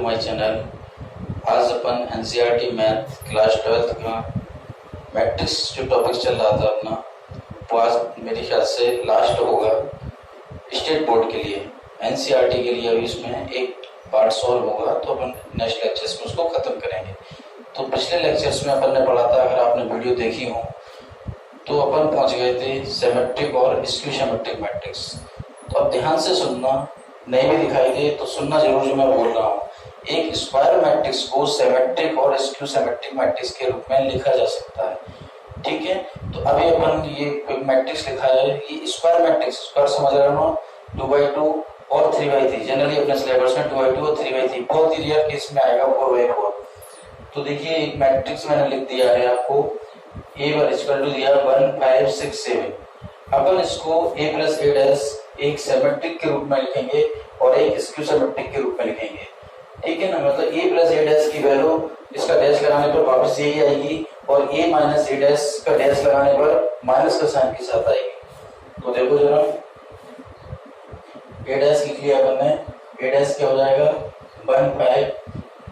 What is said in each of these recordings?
My channel. आज अपन NCERT math class 12th का matrix जो टॉपिक चल रहा था अपना, वो आज मेरे ख्याल से लास्ट होगा स्टेट बोर्ड के लिए। एनसीईआरटी के लिए अभी इसमें एक पार्ट सॉल्व होगा, तो अपन नेक्स्ट लेक्चर्स में उसको ख़त्म करेंगे। तो पिछले लेक्चर्स में अपन ने पढ़ा था, अगर आपने वीडियो देखी हो तो अपन पहुंच गए थे सिमेट्रिक और स्क्यू सिमेट्रिक मैट्रिक्स। तो अब ध्यान से सुनना, नहीं भी दिखाई दे तो सुनना जरूर जो मैं बोल रहा हूँ। एक स्क्वायर मैट्रिक्स को सिमेट्रिक और स्क्यू सिमेट्रिक मैट्रिक्स के रूप में लिखा जा सकता है, ठीक है। तो अभी अपन ये मैट्रिक्स लिखा है, ये स्क्वायर मैट्रिक्स, स्क्वायर समझ रहे हो, 2/2 और 3/3। जनरली अपने सिलेबस में 2/2 और 3/3, बहुत ही रेयर केस में आएगा 4/4। तो देखिए एक मैट्रिक्स मैंने लिख दिया है आपको, ए बर इक्वल टू दिया 1 5 6 7। अपन इसको a प्लस ए डैश एक सिमेट्रिक के रूप में लिखेंगे और एक स्क्यू सिमेट्रिक के रूप में लिखेंगे, ठीक है ना। मतलब a प्लस ए डैश की वैल्यू इसका डैश लगाने पर वापस यही आएगी, और a माइनस ए डैश का डैश लगाने पर माइनस का साइन के साथ आएगी। तो देखो जरा, ए डैश लिख लिया अपन ने, ए डैश क्या हो जाएगा 1 5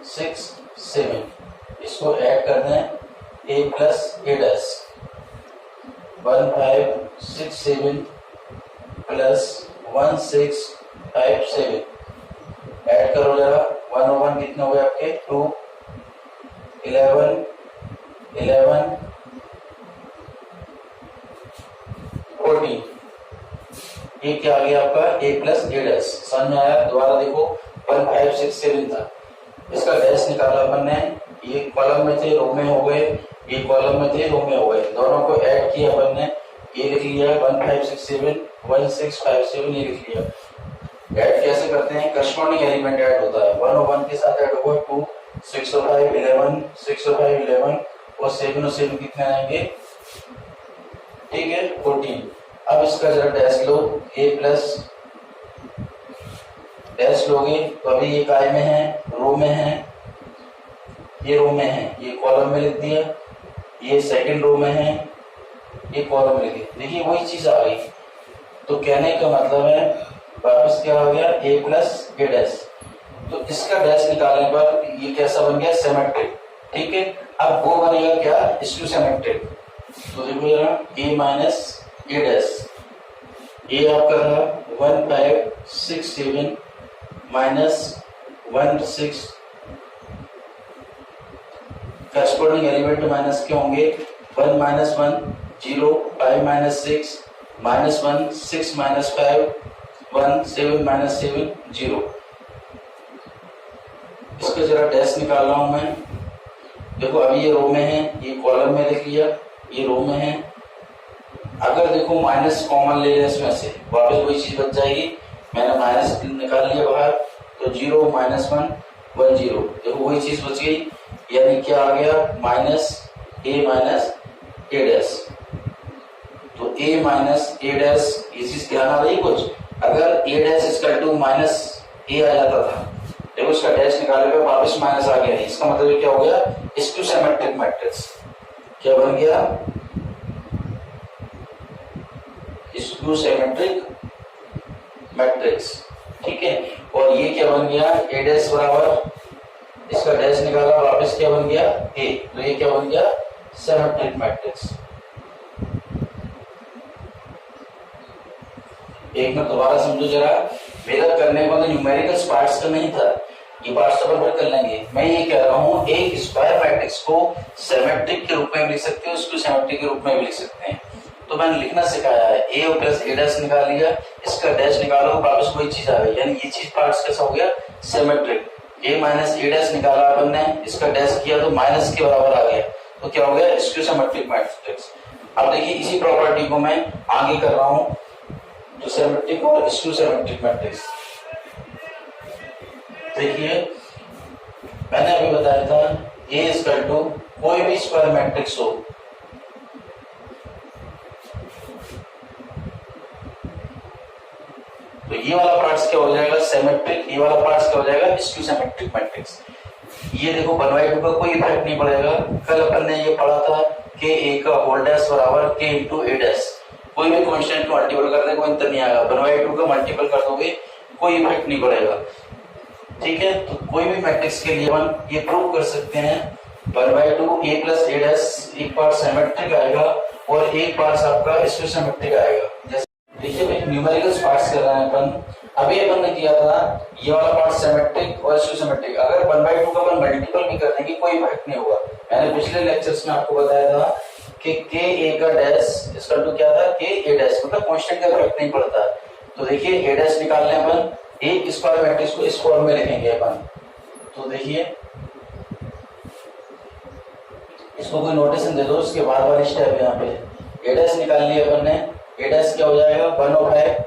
6 7। इसको ऐड कर दें a plus A dash 1 5 6 7 plus 1 6 5 7। Add करो जरा, 1 और 1 कितने हो गए आपके 2 11 11 14। ये क्या आ गया आपका a प्लस ए डैश। समझ में आया? दोबारा देखो 1 5 6 7 था, इसका डैश निकाला अपन ने, ये कॉलम में थे रो में हो गए, ये कॉलम में थे रो में हो गए, दोनों को ऐड किया अपन ने, ये लिख लिया 1 5 6 7 1 6 5 7, ये लिख लिया। ऐड कैसे करते हैं, करस्पॉन्डिंग एलिमेंट ऐड होता है, 1 और 1 के साथ ऐड होगा 2 6 और 5 11 6 और 5 11 और 7 और 7 कितने आएंगे, ठीक है 14। अब इसका जरा dash low, a plus dash लोगे तो अभी ये काय में है, रो में है, ये रो में है, ये कॉलम में लिख दिया, ये सेकंड रो में है, ये कॉलम में लिख दिया। देखिए वही चीज आ गई। तो कहने का मतलब है वापस क्या हो गया a प्लस ए डैश। तो इसका डैश निकालने पर ये कैसा बन गया सिमेट्रिक, ठीक है। अब वो बनेगा क्या स्क्यू सिमेट्रिक। तो देखो जरा a माइनस ए डैश, ये आपका रहा 1 5 6 7 माइनस 1 6, करस्पॉन्डिंग एलिमेंट माइनस के होंगे 1 minus 1 0 5 minus 6 minus 1 6 minus 5 1 7 minus 7 0। इसका जरा डैश निकाल रहा हूं मैं। देखो अभी ये रो में है, ये कॉलम में लिख लिया, ये रो में है। अगर देखो माइनस कॉमन ले लें इसमें से, वापस वही चीज बच जाएगी। मैंने माइनस निकाल लिया बाहर, तो 0 माइनस 1 1 0, देखो वही चीज बच गई। यानी क्या आ गया माइनस ए डैश। तो a माइनस ए डैश, ये चीज ध्यान आ रही कुछ। अगर a dash equal to minus a आ जाता था, देखो इसका डैश निकाले पे वापस माइनस आ गया, इसका मतलब क्या हो गया स्क्यू सिमेट्रिक मैट्रिक्स। क्या बन गया स्क्यू सिमेट्रिक मैट्रिक्स, ठीक है। और ये क्या बन गया a डैश बराबर, इसका डैश निकाला वापस क्या बन गया a, तो ये क्या बन गया सिमेट्रिक मैट्रिक्स। एक मिनट दोबारा समझो जरा, मेरा करने का न्यूमेरिकल्स पार्ट्स का नहीं था, ये पार्ट्स अपन फिर कर लेंगे। मैं ये कह रहा हूँ एक स्क्वायर मैट्रिक्स को सिमेट्रिक के रूप में भी लिख सकते हो, इसको सिमेट्रिक के रूप में भी लिख सकते हैं। तो मैंने लिखना सिखाया है, a और प्लस ए डैश निकाल लिया, इसका डैश निकालो वापस वही चीज आ गई, यानी ये चीज पार्ट्स कैसा हो गया symmetric. a minus A dash निकाला अपन ने, इसका डैश किया तो माइनस के बराबर आ गया, तो क्या हो गया स्क्यू सिमेट्रिक मैट्रिक्स। अब देखिए इसी प्रॉपर्टी को मैं आगे कर रहा हूँ, तो सिमेट्रिक और स्क्यू सिमेट्रिक मैट्रिक्स। देखिए मैंने अभी बताया था a इक्वल टू कोई भी स्क्वायर मैट्रिक्स हो, तो ये वाला पार्ट्स क्या हो जाएगा सिमेट्रिक, ये वाला पार्ट्स क्या हो जाएगा स्क्यू सिमेट्रिक मैट्रिक्स। ये देखो 1/2 का कोई इफेक्ट नहीं पड़ेगा। कल अपन ने ये पढ़ा था कि a का होल डैश बराबर k इंटू ए डैश, कोई भी कांस्टेंट को मल्टीपल कर दे कोई अंतर नहीं आएगा, 1/2 का मल्टीपल कर दोगे कोई इफेक्ट नहीं पड़ेगा। ठीक है, तो कोई भी मैट्रिक्स के लिए हम ये प्रूव कर सकते हैं 1/2 a प्लस a डैश एक पार्ट सिमेट्रिक आएगा और एक पार्ट आपका इसको सिमेट्रिक आएगा। जैसे देखिए भाई न्यूमेरिकल्स पार्ट्स कर रहे हैं अपन, अभी अपन ने किया था ये वाला पार्ट सिमेट्रिक और इसको सिमेट्रिक, अगर 1/2 का अपन मल्टीपल भी कर देंगे कोई फर्क नहीं होगा। मैंने पिछले लेक्चर्स में आपको बताया था कि k a का डैश इसका टू क्या था k a डैश, मतलब कांस्टेंट का फर्क नहीं पड़ता। तो देखिए a डैश निकालने अपन एक स्क्वायर मैट्रिक्स को इस फॉर्म में लिखेंगे अपन। तो देखिए इसको कोई नोटेशन दे दो, इसके बाद वाली स्टेप यहाँ पे a डैश निकाल लिया अपन ने, a डैश क्या हो जाएगा 1/5,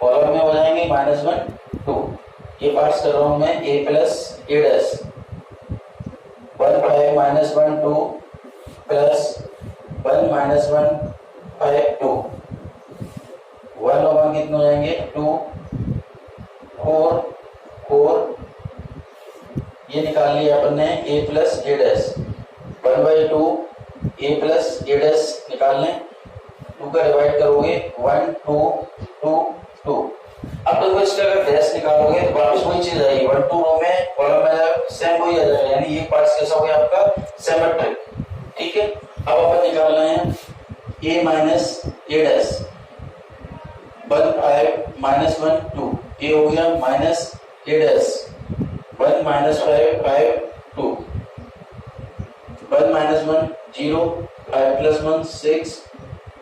कॉलम में हो जाएंगे -1 2, ये पार्ट्स कर रहा हूं मैं a plus a dash 1/5 -1 2 plus 1 -1 5 2, 1 और 1 कितने हो जाएंगे 2 4 4, ये निकाल लिया अपन ने a plus a dash 1/2 a plus a dash निकाल लें, 2 का डिवाइड करोगे 1 2 2 2। अब देखो इसका अगर डैश निकालोगे तो वापस वही चीज आएगी 1 2 रो में कॉलम में सेम वही आ जाएगा, यानी ये पार्ट्स कैसा हो गया आपका सिमेट्रिक। ठीक है, अब अपन निकाल रहे हैं a माइनस a डैश 1/5 -1 2, ये हो गया माइनस a डैश 1 -5 5 2, 1 -1 0, 5 + 1 6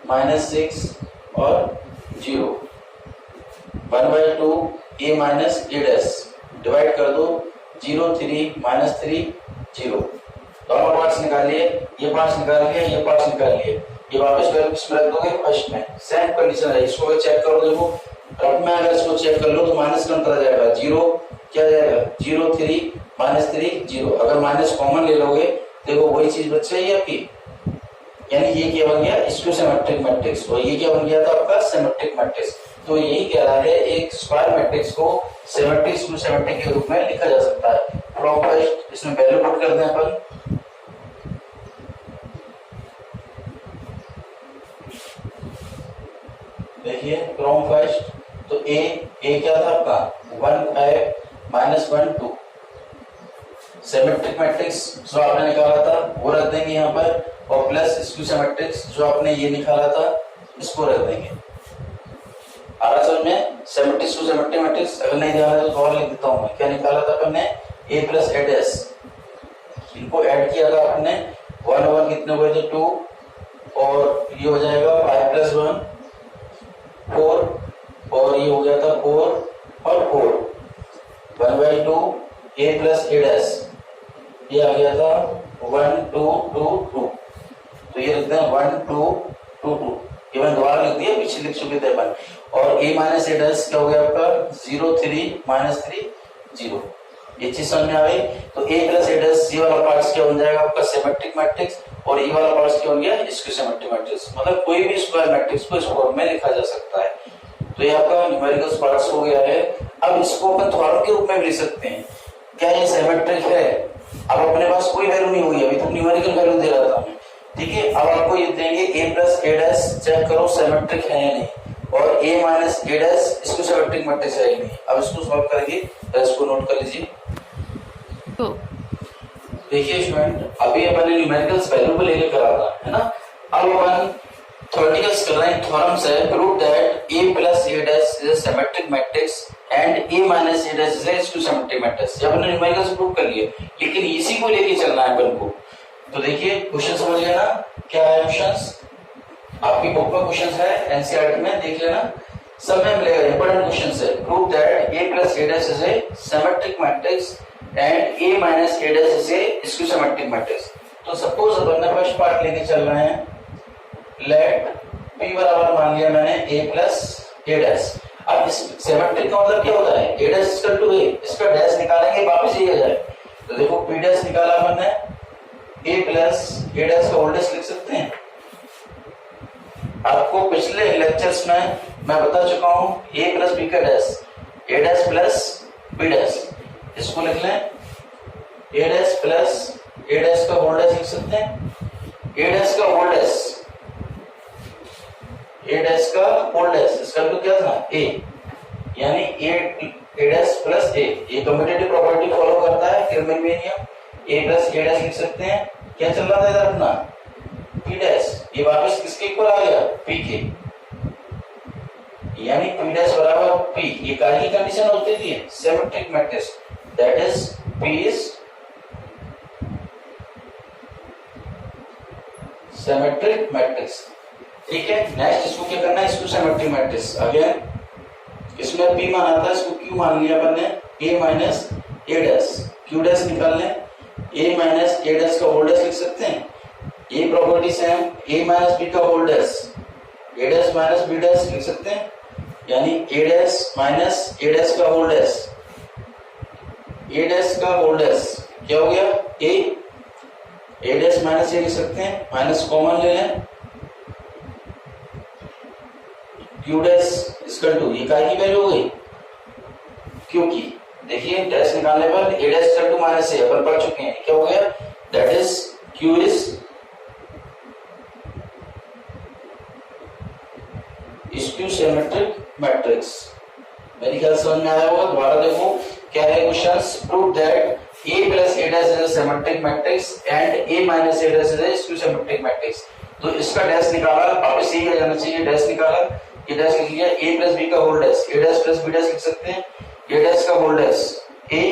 -6 और 0, 1/2 a minus a dash divide कर दो 0 3 -3 0, दोनों पार्ट्स निकालिए, ये पार्ट्स निकाल लिए ये पार्ट्स निकाल लिए, ये वापस वैल्यूज में रख दोगे फर्स्ट में, सेम कंडीशन है। इसको अगर चेक करो देखो रफ में अगर इसको चेक कर लो तो माइनस का अंतर आ जाएगा, 0 क्या जाएगा 0 3 -3 0, अगर माइनस कॉमन ले लोगे देखो वही चीज बच जाएगी आपकी, यानी ये क्या बन गया इसको सिमेट्रिक मैट्रिक्स, और ये क्या बन गया था आपका सिमेट्रिक मैट्रिक्स। तो यही कह रहा है एक स्क्वायर मैट्रिक्स को सिमेट्रिक के रूप में लिखा जा सकता है। फ्रॉम फर्स्ट इसमें वैल्यू पुट कर दें अपन, देखिए फ्रॉम फर्स्ट तो a क्या था आपका 1/5 -1 2, सिमेट्रिक मैट्रिक्स जो आपने निकाला था वो रख देंगे यहाँ पर, और प्लस स्क्यू मैट्रिक्स जो आपने ये निकाला था इसको रख देंगे। असल में सिमेट्रिक मैट्रिक्स अगर नहीं ध्यान है तो और लिख देता हूँ मैं, क्या निकाला था अपन ने a प्लस a डैश, इनको ऐड किया था आपने 1 1 कितने हुए थे 2, और ये हो जाएगा 5 + 1 4, और ये हो गया था 4 और 4, 1/2 a प्लस a डैश ये आ गया था 1 2 2 2, तो ये लिखते हैं 1 2 2 2, ये मैंने दोबारा लिख दिया पीछे लिख चुके थे अपन, और a माइनस a डैश क्या हो गया आपका 0 3 -3 0, ये चीज समझ में आ गई। तो a प्लस a डैश ये वाला पार्ट्स क्या बन जाएगा आपका सिमेट्रिक मैट्रिक्स, और ये वाला पार्ट्स क्या बन गया इसको सिमेट्रिक मैट्रिक्स, मतलब कोई भी स्क्वायर मैट्रिक्स को इस फॉर्म में लिखा जा सकता है। तो ये आपका न्यूमेरिकल पार्ट्स हो गया है। अब इसको अपन थ्योरम के रूप में भी लिख सकते हैं, क्या ये सिमेट्रिक है, अब अपने पास कोई वैल्यू नहीं हुई, अभी तो न्यूमेरिकल वैल्यू दे रहा था मैं, ठीक है। अब आपको ये देंगे a plus a dash check करो सिमेट्रिक है या नहीं, और a माइनस a डैश इसको सिमेट्रिक मैट्रिक्स है या नहीं। अब इसको सॉल्व करेंगे तो इसको नोट कर लीजिए। तो देखिए स्टूडेंट अभी अपन ने न्यूमेरिकल्स वैल्यू पे लेके करा था है ना, अब अपन थ्योरेटिकल्स कर रहे हैं। थ्योरम से prove that a plus a dash is a symmetric matrix and a minus a dash is a skew symmetric matrix. ये अपन ने न्यूमेरिकल्स प्रूव कर लिए, लेकिन इसी को लेके चलना है अपन को। तो देखिए क्वेश्चन समझ लेना क्या है, ऑप्शंस आपकी बुक में क्वेश्चन है एनसीईआरटी में देख लेना, सब में मिलेगा, इंपॉर्टेंट क्वेश्चन है। Prove that a plus a dash is a symmetric matrix and a minus a dash is a skew symmetric matrix. तो सपोज अपन ने फर्स्ट पार्ट लेके चल रहे हैं, लेट p बराबर मान लिया मैंने a प्लस a डैश। अब इस सिमेट्रिक का मतलब क्या होता है, a dash equal to a, इसका डैश निकालेंगे वापस ये आ जाए। तो देखो p डैश निकाला अपन ने, a प्लस a डैश का होल डैश लिख सकते हैं। आपको पिछले लेक्चर्स में मैं बता चुका हूं a प्लस b का dash, a dash plus b dash, इसको लिख लें a dash plus a dash का होल डैश लिख सकते हैं। a डैश का होल डैश, a डैश का होल डैश इसका तो क्या था a, यानी a ए डैश प्लस ए, ये कम्यूटेटिव प्रॉपर्टी फॉलो करता है किरमैन नियम, ए प्लस ए डैश लिख सकते हैं। क्या चल रहा था इधर अपना पी डैश, ये वापस किसके ऊपर आ गया पी के, यानी पी डैश बराबर पी, ये काहे की कंडीशन होती थी symmetric matrix, that is P is symmetric matrix. ठीक है, नेक्स्ट इसको क्या करना है, इसको सिमेट्रिक मैट्रिक्स, अगेन इसमें p माना था, इसको q मान लिया अपन ने, a minus a dash, q dash निकाल लें, a माइनस a डैश का होल डैश लिख सकते हैं, ये प्रॉपर्टी से हम a माइनस b का whole dash, a dash minus b dash लिख सकते हैं, यानी a dash minus a dash का होल डैश, a डैश का होल डैश क्या हो गया a डैश माइनस a लिख सकते हैं, माइनस कॉमन ले लें, q डैश इक्वल टू, ये काय की वैल्यू हो गई क्योंकि देखिए डैश निकालने पर a dash equal to minus a अपन पढ़ चुके हैं, क्या हो गया that is q is skew symmetric matrix. मेरी ख्याल समझ में आया होगा, दोबारा देखो क्या है questions, prove that a plus a dash is a symmetric matrix and a minus a dash is a skew symmetric matrix। तो इसका डैश निकाला, वापस यही आ जाना चाहिए, डैश निकाला, ये डैश लिख लिया, a plus b का whole dash, a dash plus b dash लिख सकते हैं, a dash का होल डैश a,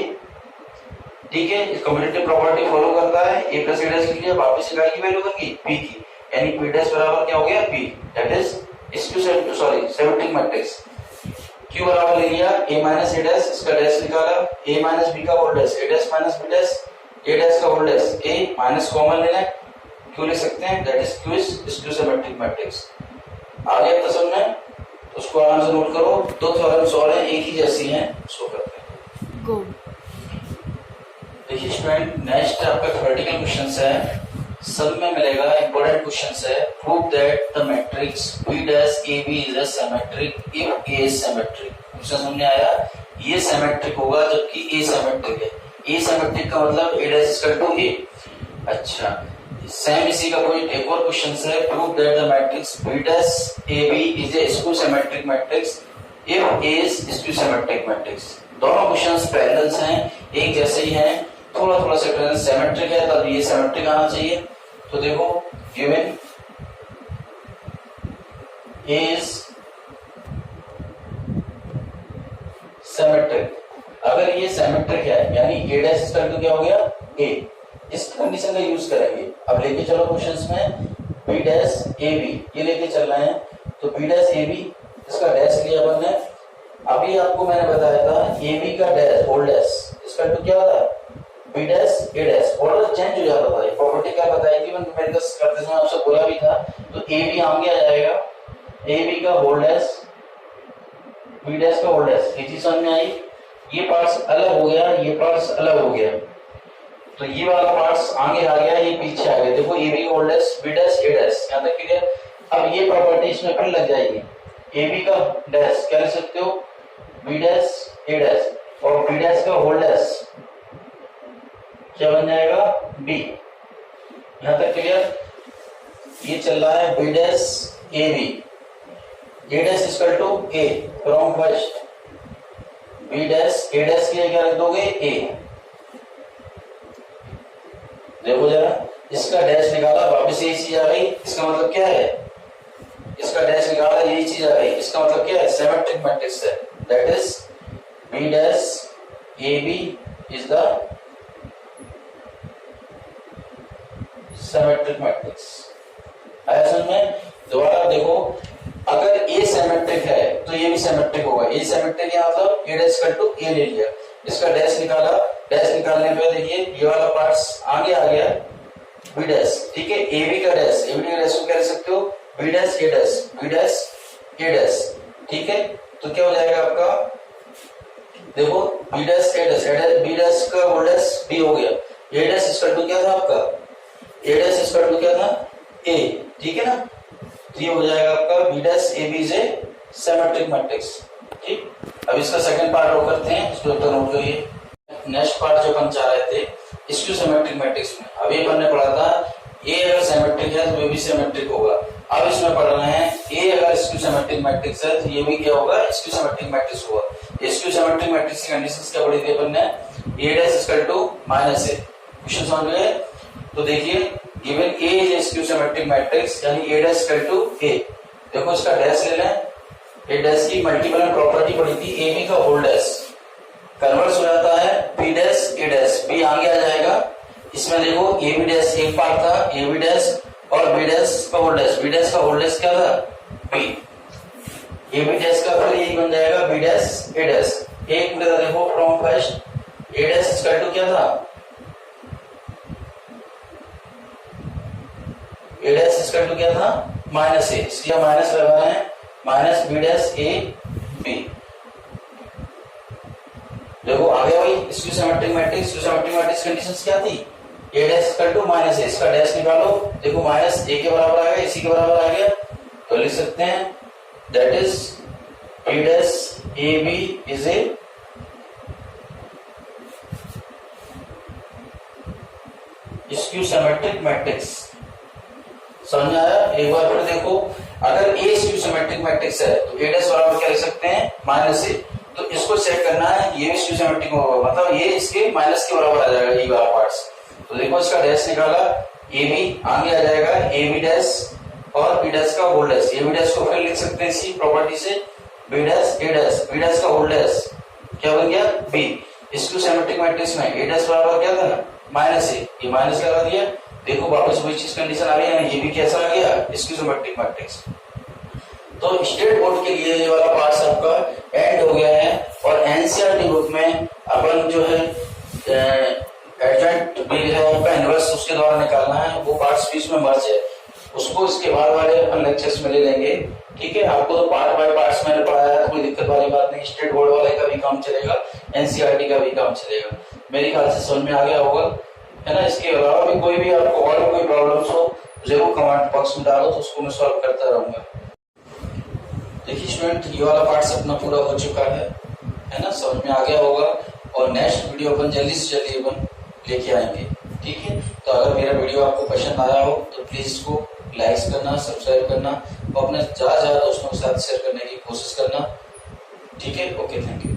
ठीक है, इस कम्यूटेटिव प्रॉपर्टी फॉलो करता है, a plus a dash लिख लिया, वापस इकाई की वैल्यू होगी p की, यानी p dash बराबर क्या हो गया p, that is skew symmetric matrix. q बराबर ले लिया a माइनस a डैश, इसका डैश निकाला, a माइनस b का whole dash, a dash minus b dash, a dash का whole dash, a minus common लेना, q लिख सकते हैं, that is q is skew symmetric matrix. आ गया तो समझ में, तो उसको आराम से नोट करो, दो थ्योरम सॉल्व है, एक ही जैसी हैं, उसको करते हैं। गो देखिए स्टूडेंट, नेक्स्ट आपका थ्योरेटिकल क्वेश्चंस है, सब में मिलेगा, इंपॉर्टेंट क्वेश्चंस है, prove that the matrix b dash ab is a symmetric if a is symmetric. Question समझ आया, ये सिमेट्रिक होगा जबकि a सिमेट्रिक है, a सिमेट्रिक का मतलब a dash equal to a। अच्छा, सेम इसी का कोई एक और क्वेश्चन है, prove that the matrix b dash ab is a skew symmetric matrix if a is skew symmetric matrix. दोनों क्वेश्चंस पैरेलल्स हैं, एक जैसे ही हैं, थोड़ा थोड़ा सा डिफरेंस, सिमेट्रिक है तब ये सिमेट्रिक आना चाहिए। तो देखो गिवन a इज सिमेट्रिक, अगर ये सिमेट्रिक है यानी a डैश इक्वल टू क्या हो गया a, इस कंडीशन का यूज करेंगे। अब लेके चलो क्वेश्चंस में b डैश ab, ये लेके चल रहे हैं, तो b डैश ab, इसका डैश लिया अपन ने, अभी आपको मैंने बताया था ab का dash whole dash equal to क्या होता है b dash a dash, order change हो जाता था, ये प्रॉपर्टी क्या बताई थी मैंने न्यूमेरिकल्स करते समय आपसे बोला भी था। तो ab आगे आ जाएगा, ab का होल डैश b डैश का होल डैश, ये चीज समझ में आई, ये पार्ट्स अलग हो गया, ये पार्ट्स अलग हो गया, तो ये वाला पार्ट्स आगे आ गया, ये पीछे आ गया, देखो ab whole dash b dash a dash, यहां तक क्लियर। अब ये प्रॉपर्टी इसमें फिर लग जाएगी, ab का डैश क्या लिख सकते हो b डैश a डैश, और b डैश का होल डैश क्या बन जाएगा b, यहां तक क्लियर। ये चल रहा है b dash ab, a dash equal to a from first, b dash a dash के लिए क्या रख दोगे a, देखो जरा, इसका डैश निकाला, वापस यही चीज आ गई, इसका मतलब क्या है, इसका डैश निकाला, यही चीज आ गई, इसका मतलब क्या है सिमेट्रिक मैट्रिक्स है, that is b dash ab is the symmetric matrix. आया समझ में, दोबारा देखो, अगर a सिमेट्रिक है तो ये भी सिमेट्रिक होगा, a सिमेट्रिक है मतलब a dash equal to a ले लिया, इसका डैश निकाला, डैश निकालने पे देखिए ये वाला पार्ट्स आगे आ गया b डैश, ठीक है, ab का डैश, ab का डैश को क्या लिख सकते हो b dash a dash, b dash a dash, ठीक है, तो क्या हो जाएगा आपका, देखो b dash a dash, b dash का होल डैश b हो गया, a डैश इक्वल टू क्या था आपका, a डैश इक्वल टू क्या था a, ठीक है ना, तो ये हो जाएगा आपका b dash ab is a symmetric matrix. ठीक, अब इसका सेकंड पार्ट और करते हैं, इसको तो नोट करिए। नेक्स्ट पार्ट जो अपन चाह रहे थे स्क्यू सिमेट्रिक मैट्रिक्स में, अभी अपन ने पढ़ा था a अगर सिमेट्रिक है तो ये भी सिमेट्रिक होगा, अब इसमें पढ़ रहे हैं a अगर स्क्यू सिमेट्रिक मैट्रिक्स है तो ये भी क्या होगा स्क्यू सिमेट्रिक मैट्रिक्स होगा। स्क्यू सिमेट्रिक मैट्रिक्स की कंडीशंस क्या पढ़ी थी अपन ने, a dash equal to minus a। Question समझ गए? तो देखिए given a is skew symmetric matrix यानी a dash equal to a। देखो इसका डैश ले लें, a डैश की मल्टीपल प्रॉपर्टी पढ़ी थी, a b का होल डैश कन्वर्स हो जाता है b dash a dash, b आगे आ जाएगा। इसमें देखो a b डैश एक पार्ट था, a b डैश और b डैश का होल डैश, b डैश का होल डैश क्या था b, a b डैश का फिर यही बन जाएगा b डैश a डैश। एक मिनट देखो from first a dash equal to क्या था, a डैश इक्वल टू क्या था माइनस a, इसलिए माइनस लगा रहे हैं, minus b dash a b। देखो आ गया भाई skew symmetric matrix. Skew symmetric matrix conditions क्या थी, a dash equal to minus a, इसका डैश निकालो, देखो माइनस a के बराबर आ गया, इसी के बराबर आ गया, तो लिख सकते हैं that is b dash a b is A skew symmetric matrix. समझ आया? एक बार फिर देखो, अगर a स्क्यू सिमेट्रिक मैट्रिक्स है तो a डैश बराबर क्या लिख सकते हैं माइनस a, तो इसको चेक करना है ये स्क्यू सिमेट्रिक होगा, मतलब ये इसके माइनस के बराबर आ जाएगा ये वाला पार्ट्स। तो देखो इसका डैश निकाला, ए बी आगे आ जाएगा, ए बी डैश और बी डैश का whole dash, A B dash को फिर लिख सकते हैं इसी प्रॉपर्टी से B dash A dash, B dash का होल डैश क्या बन गया बी। स्क्यू सिमेट्रिक मैट्रिक्स में ए डैश बराबर क्या था माइनस ए, ये माइनस लगा दिया, देखो वापस वही चीज कंडीशन आ रही है, ये भी कैसा आ गया स्क्यू सिमेट्रिक मैट्रिक्स। तो स्टेट बोर्ड के लिए ये वाला पार्ट आपका एंड हो गया है, और एनसीईआरटी बुक में अपन जो है एडजॉइंट बिल है आपका इनवर्स उसके द्वारा निकालना है, वो पार्ट्स बीच में मर्ज है, उसको इसके बाद वाले अपन लेक्चर्स में ले लेंगे। ठीक है, आपको तो पार्ट बाय पार्ट्स मैंने पढ़ाया है, कोई दिक्कत वाली बात नहीं, स्टेट बोर्ड वाले का भी काम चलेगा, एनसीईआरटी का भी काम चलेगा। मेरे ख्याल से समझ में आ गया होगा, है ना। इसके अलावा भी कोई भी आपको और कोई प्रॉब्लम्स हो जरूर कमेंट बॉक्स में डालो, तो उसको मैं सॉल्व करता रहूंगा। देखिए स्टूडेंट, ये वाला पार्ट अपना पूरा हो चुका है ना, समझ में आ गया होगा, और नेक्स्ट वीडियो अपन जल्दी से जल्दी अपन लेके आएंगे। ठीक है, तो अगर मेरा वीडियो आपको पसंद आया हो तो प्लीज इसको लाइक करना, सब्सक्राइब करना और अपने ज्यादा दोस्तों के साथ शेयर करने की कोशिश करना। ठीक है, ओके, थैंक यू।